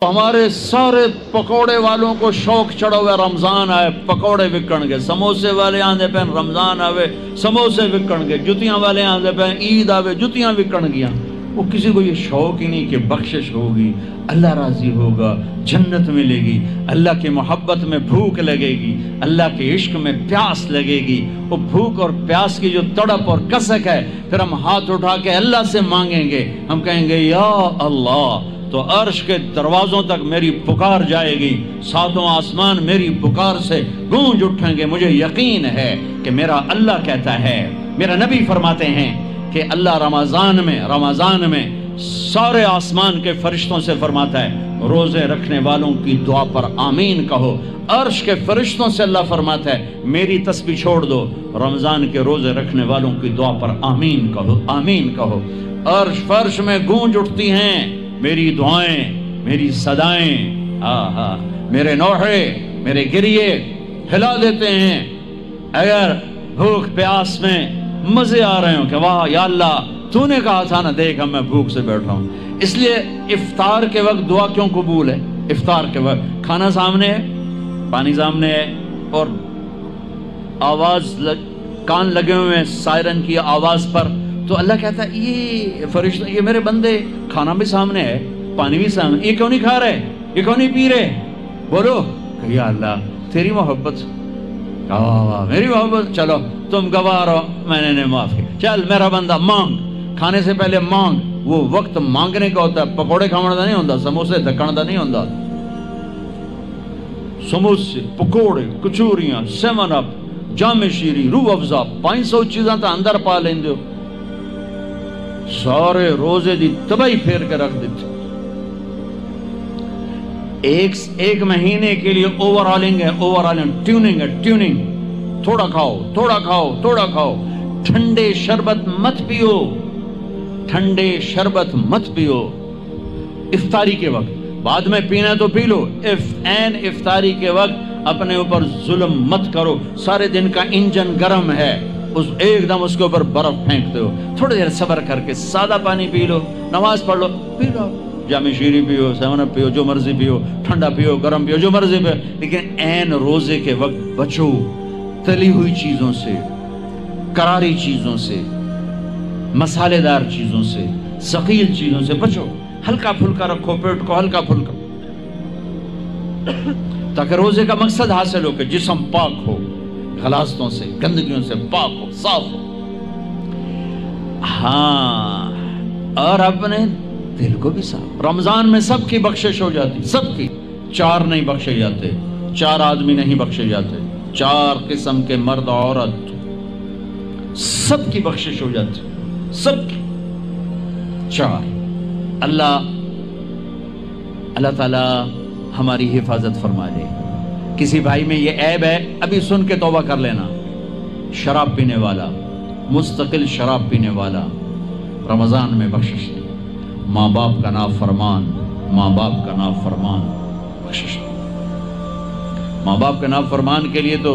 ہمارے سارے پکوڑے والوں کو شوق چڑھا ہوا رمضان آئے پکوڑے وکن گے، سموسے والے آندے پہ رمضان آوے سموسے وکن گے، جتیاں والے آندے پہ عید آوے جتیاں وکن گیا۔ وہ کسی کو یہ شوق ہی نہیں کہ بخشش ہوگی، اللہ راضی ہوگا، جنت ملے گی، اللہ کی محبت میں بھوک لگے گی، اللہ کے عشق میں پیاس لگے گی۔ وہ بھوک اور پیاس کی جو تڑپ اور کسک ہے، پھر ہم ہاتھ اٹھا کے اللہ سے مانگیں گے، ہم کہیں گے یا اللہ، تو عرش کے دروازوں تک میری پکار جائے گی، ساتوں آسمان میری پکار سے گونج اٹھیں گے۔ مجھے یقین ہے کہ میرا اللہ کہتا ہے، میرا نبی فرماتے ہیں کہ اللہ رمضان میں سارے آسمان کے فرشتوں سے فرماتا ہے روزے رکھنے والوں کی دعا پر آمین کہو۔ عرش کے فرشتوں سے اللہ فرماتا ہے میری تسبیح چھوڑ دو، رمضان کے روزے رکھنے والوں کی دعا پر آمین کہو، آمین کہو۔ عرش فرش میں گونج اٹھتی ہیں میری دعائیں، میری صدائیں، میرے نوحے، میرے گریے ہلا دیتے ہیں۔ اگر بھوک پیاس میں مزے آ رہے ہوں کہ واہ یا اللہ تو نے کہا تھا نا، دیکھ میں بھوک سے بیٹھا ہوں۔ اس لیے افطار کے وقت دعا کیوں قبول ہے؟ افطار کے وقت کھانا سامنے ہے، پانی سامنے ہے، اور آواز کان لگے ہوئے ہیں سائرن کی آواز پر، تو اللہ کہتا ہے یہ فرشتہ، یہ میرے بندے، کھانا بھی سامنے ہے، پانی بھی سامنے، یہ کیوں نہیں کھا رہے، یہ کیوں نہیں پی رہے؟ بولو کہ یا اللہ تیری محبت، میری محبت، چلو تم گوار ہو، میں نے معاف کیا، چل میرا بندہ مانگ، کھانے سے پہلے مانگ۔ وہ وقت مانگنے کا ہوتا ہے، پکوڑے کھانے کا نہیں ہوتا، سموسے دکھانے کا نہیں ہوتا۔ سموسے، پکوڑے، کچوریاں، سیون اپ، جام شیری، روح افزا، 500 چیزاں تو اندر پا لیندے ہو، سارے روزے دی تباہی پھیر کے رکھ دیتے۔ ایک مہینے کے لیے اوور آلنگ ہے، اوور آلنگ، ٹیوننگ ہے، ٹیوننگ، تھوڑا کھاؤ، تھوڑا کھاؤ، تھوڑا کھاؤ، ٹھنڈے شربت مت پیو، ٹھنڈے شربت مت پیو افطاری کے وقت، بعد میں پینا تو پی لو، افطاری کے وقت اپنے اوپر ظلم مت کرو۔ سارے دن کا انجن گرم ہے، ایک دم اس کے اوپر برف پھینکتے ہو، تھوڑی دیر صبر کر کے سادہ پانی پی لو، نماز پڑھ لو، پی لو، جام شیری پیو، سیون اپ پیو، جو مرضی پیو، ٹھنڈا پیو، گرم پیو، جو مرضی پیو، لیکن عین روزے کے وقت بچو تلی ہوئی چیزوں سے، کراری چیزوں سے، مسالے دار چیزوں سے، ثقیل چیزوں سے بچو، ہلکا پھلکا رکھو پیٹ کو، ہلکا پھلکا، تاکہ روزے کا مقصد حاصل ہو کہ جسم پاک ہو، غلاظتوں سے، گندگیوں سے پاک ہو، صاف ہو۔ ہاں، اور اپنے دل کو بھی صاف۔ رمضان میں سب کی بخشش ہو جاتی، سب کی، 4 نہیں بخشے جاتے، 4 آدمی نہیں بخشے جاتے، 4 قسم کے مرد عورت، سب کی بخشش ہو جاتی، سب کی، 4۔ اللہ تعالی ہماری حفاظت فرما لے۔ کسی بھائی میں یہ عیب ہے، ابھی سن کے توبہ کر لینا، شراب پینے والا، مستقل شراب پینے والا، رمضان میں بخشش نہیں، ماں باپ کا نافرمان، ماں باپ کا نافرمان، بخشش نہیں۔ ماں باپ کا نافرمان کے لیے تو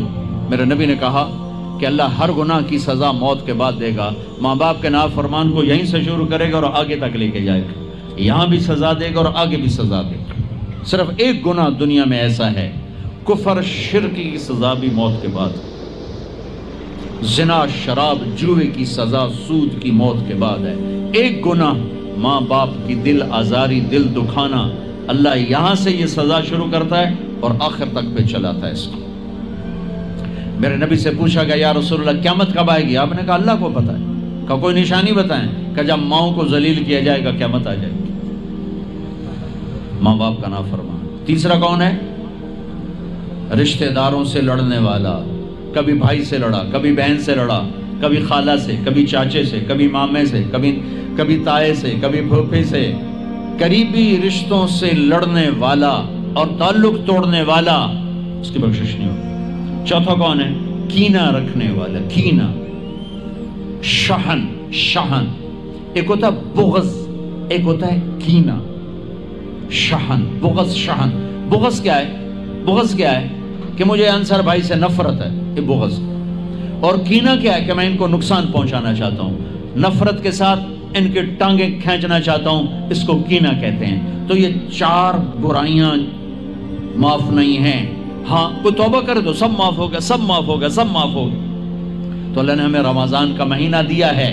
میرے نبی نے کہا کہ اللہ ہر گناہ کی سزا موت کے بعد دے گا۔ ماں باپ کے نافرمان کو یہیں سے شروع کرے گا اور آگے تک لے کے جائے گا، یہاں بھی سزا دے گا اور آگے بھی سزا دے گا۔ صرف ایک گناہ دنیا میں ایسا ہے، کفر شرک کی سزا بھی موت کے بعد، زنا، شراب، جوئے کی سزا، سود کی موت کے بعد ہے۔ ایک گناہ ماں باپ کی دل آزاری، دل دکھانا، اللہ یہاں سے یہ سزا شروع کرتا ہے اور آخر تک پہ چلاتا ہے اس کو۔ میرے نبی سے پوچھا گیا یا رسول اللہ قیامت کب آئے گی؟ آپ نے کہا اللہ کو پتہ ہے۔ کہ کوئی نشانی بتائیں؟ کہ جب ماؤں کو ذلیل کیا جائے گا قیامت آ جائے گی۔ ماں باپ کا نافرمان۔ تیسرا کون ہے؟ رشتہ داروں سے لڑنے والا، کبھی بھائی سے لڑا، کبھی بہن سے لڑا، کبھی خالہ سے، کبھی چاچے سے، کبھی مامے سے، کبھی تائے سے، کبھی پھوپھی سے، قریبی رشتوں سے لڑنے والا اور تعلق توڑنے والا، اس کی بخشش نہیں ہوگی۔ چوتھا کون ہے؟ کینہ رکھنے والا، کینہ، شحن، ایک ہوتا ہے بغض، ایک ہوتا ہے کینہ، شحن، بغض، شحن۔ بغض کیا ہے؟ بغض کیا ہے؟ کہ مجھے انصار بھائی سے نفرت ہے، یہ بغض۔ اور کینہ کیا ہے؟ کہ میں ان کو نقصان پہنچانا چاہتا ہوں۔ نفرت کے ساتھ ان کی ٹانگیں کھینچنا چاہتا ہوں، اس کو کینہ کہتے ہیں۔ تو یہ 4 برائیاں معاف نہیں ہیں۔ ہاں کوئی توبہ کرے تو سب معاف ہوگا، سب معاف ہوگا، سب معاف ہوگا۔ تو اللہ نے ہمیں رمضان کا مہینہ دیا ہے،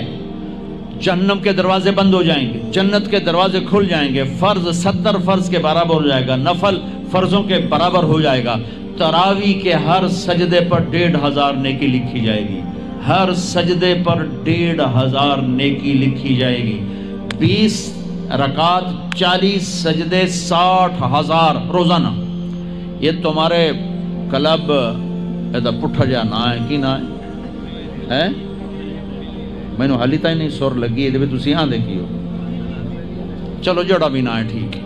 جہنم کے دروازے بند ہو جائیں گے، جنت کے دروازے کھل جائیں گے، فرض 70 فرض کے برابر ہو جائے گا، نفل فرضوں کے برابر ہو جائے گا، تراویح کے ہر سجدے پر 1500 نیکی لکھی جائے گی، ہر سجدے پر 1500 نیکی لکھی جائے گی، 20 رکعت 40 سجدے 60,000 روزانہ۔ یہ تمہارے کلب ایسا پٹھا جا نہ ہے کی نہ ہے میں نے حالی تھی نہیں سر لگی ہے جب تھی آدھے کی ہو چلو جڑا بھی نہ ہے ٹھیک ہے۔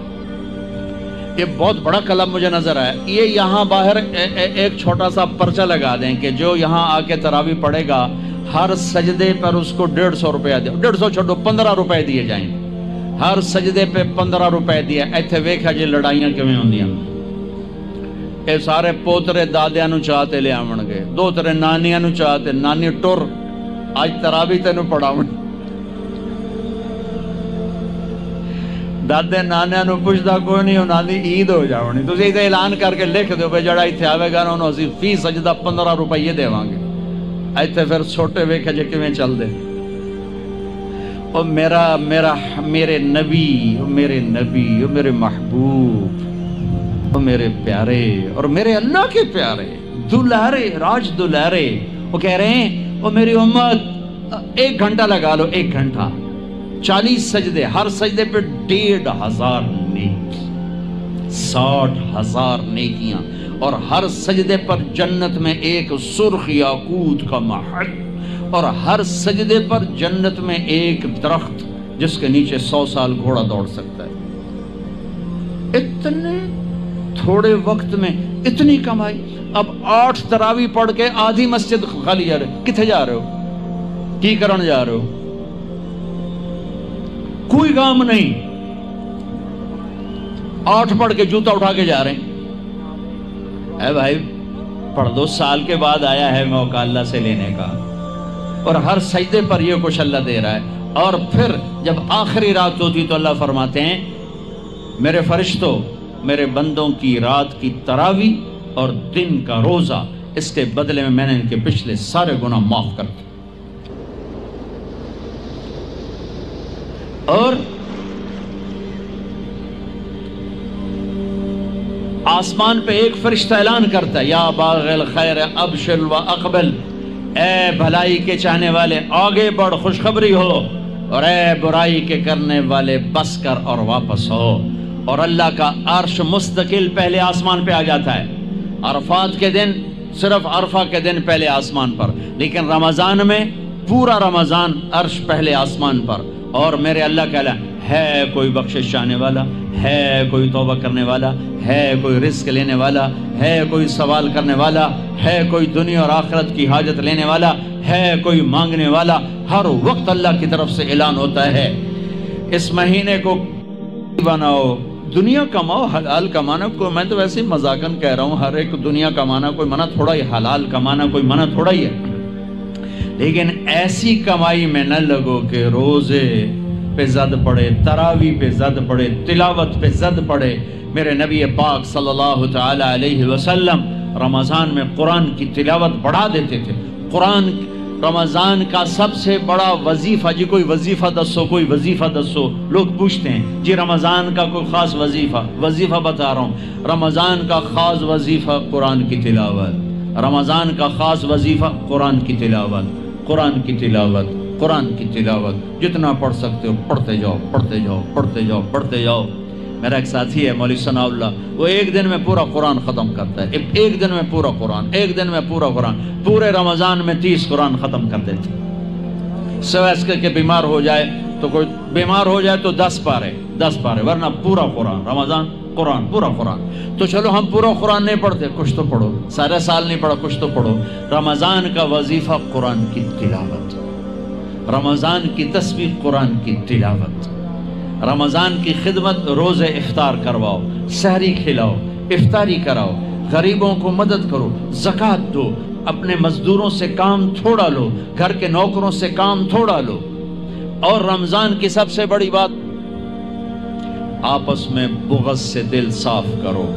یہ بہت بڑا کلب مجھے نظر آیا۔ یہ یہاں باہر ایک چھوٹا سا پرچہ لگا دیں کہ جو یہاں آ کے تراویح پڑھے گا ہر سجدے پر اس کو 150 روپیہ دے، 150 چھوڑو 15 روپے دیے جائیں، ہر سجدے پہ 15 روپے دیا۔ ایتھے ویکھا جی لڑائیاں کیویں ہوندیاں، اے سارے پوترے دادیاں نو چاہتے لے آون گے، دو ترے نانیاں نو چاہتے، نانی ٹر اج تراویح تینوں پڑھاون، دادے نانیاں نو پوچھدا کوئی نہیں، انہاں دی عید ہو جاونی۔ تسی تے اعلان کر کے لکھ دیو بے جڑا ایتھے آوے گا انہوں اسی فی سجدہ 15 روپے دیواں گے۔ ایتھے پھر چھوٹے ویکھا جے کیویں چل دے۔ او میرے نبی، او میرے نبی، او میرے محبوب، او میرے پیارے اور میرے اللہ کے پیارے دلارے راج دلارے، وہ کہہ رہے ہیں او میری امت 1 گھنٹہ لگا لو، 1 گھنٹہ 40 سجدے، ہر سجدے پہ 1500 نیکی، 60,000 نیکیاں، اور ہر سجدے پر جنت میں ایک سرخ یاقوت کا محل، اور ہر سجدے پر جنت میں ایک درخت جس کے نیچے 100 سال گھوڑا دوڑ سکتا ہے۔ اتنے تھوڑے وقت میں اتنی کمائی۔ اب 8 تراویح پڑھ کے آدھی مسجد خالی جا رہے، کتھے جا رہے ہو، کی کرن جا رہے ہو، کوئی کام نہیں، 8 پڑھ کے جوتا اٹھا کے جا رہے ہیں۔ اے بھائی پڑھ دو، سال کے بعد آیا ہے موقع اللہ سے لینے کا، اور ہر سجدے پر یہ کچھ اللہ دے رہا ہے۔ اور پھر جب آخری رات ہوتی تو اللہ فرماتے ہیں میرے فرشتوں، میرے بندوں کی رات کی تراویح اور دن کا روزہ، اس کے بدلے میں نے ان کے پچھلے سارے گناہ معاف کر دیے۔ اور آسمان پہ ایک فرشتہ اعلان کرتا ہے یا باغ الخیر ابشر و اقبل، اے بھلائی کے چاہنے والے آگے بڑھ خوشخبری ہو، اور اے برائی کے کرنے والے بس کر اور واپس ہو۔ اور اللہ کا عرش مستقل پہلے آسمان پہ آ جاتا ہے، عرفات کے دن صرف عرفہ کے دن پہلے آسمان پر، لیکن رمضان میں پورا رمضان عرش پہلے آسمان پر۔ اور میرے اللہ کا اعلان ہے، کوئی بخشش چاہنے والا ہے، کوئی توبہ کرنے والا ہے، کوئی رزق لینے والا ہے، کوئی سوال کرنے والا ہے، کوئی دنیا اور آخرت کی حاجت لینے والا ہے، کوئی مانگنے والا۔ ہر وقت اللہ کی طرف سے اعلان ہوتا ہے اس مہینے کو بناؤ، دنیا کماؤ، حلال کمانا۔ کوئی میں تو ویسے مذاقن کہہ رہا ہوں، ہر ایک دنیا کمانا کوئی منع تھوڑا ہی، حلال کمانا کوئی منع تھوڑا ہی ہے، لیکن ایسی کمائی میں نہ لگو کہ روزے پہ زد پڑے، تراویح پہ زد پڑے، تلاوت پہ زد پڑے۔ میرے نبی پاک صلی اللہ تعالی علیہ وسلم رمضان میں قرآن کی تلاوت بڑھا دیتے تھے۔ قرآن رمضان کا سب سے بڑا وظیفہ، جی کوئی وظیفہ دسو، کوئی وظیفہ دسو، لوگ پوچھتے ہیں جی رمضان کا کوئی خاص وظیفہ بتا رہا ہوں۔ رمضان کا خاص وظیفہ قرآن کی تلاوت، رمضان کا خاص وظیفہ قرآن کی تلاوت، قرآن کی تلاوت، قرآن کی تلاوت۔ جتنا پڑھ سکتے ہو پڑھتے جاؤ، پڑھتے جاؤ، پڑھتے جاؤ، پڑھتے جاؤ۔ میرا ایک ساتھی ہے مولوی ثناء اللہ، وہ ایک دن میں پورا قرآن ختم کرتا ہے، ایک دن میں پورا قرآن، ایک دن میں پورا قرآن، پورے رمضان میں 30 قرآن ختم کر دیتے۔ سوائے اس کے بیمار ہو جائے تو کوئی بیمار ہو جائے تو 10 پارے، ورنہ پورا قرآن رمضان، قرآن پورا قرآن۔ تو چلو ہم پورا قرآن نہیں پڑھتے، کچھ تو پڑھو، سارے سال نہیں پڑھا، کچھ تو پڑھو۔ رمضان کا وظیفہ قرآن کی تلاوت، رمضان کی تسبیح قرآن کی تلاوت، رمضان کی خدمت، روزے افطار کرواؤ، سحری کھلاؤ، افطاری کراؤ، غریبوں کو مدد کرو، زکوٰۃ دو، اپنے مزدوروں سے کام تھوڑا لو، گھر کے نوکروں سے کام تھوڑا لو، اور رمضان کی سب سے بڑی بات، آپس میں بغض سے دل صاف کرو۔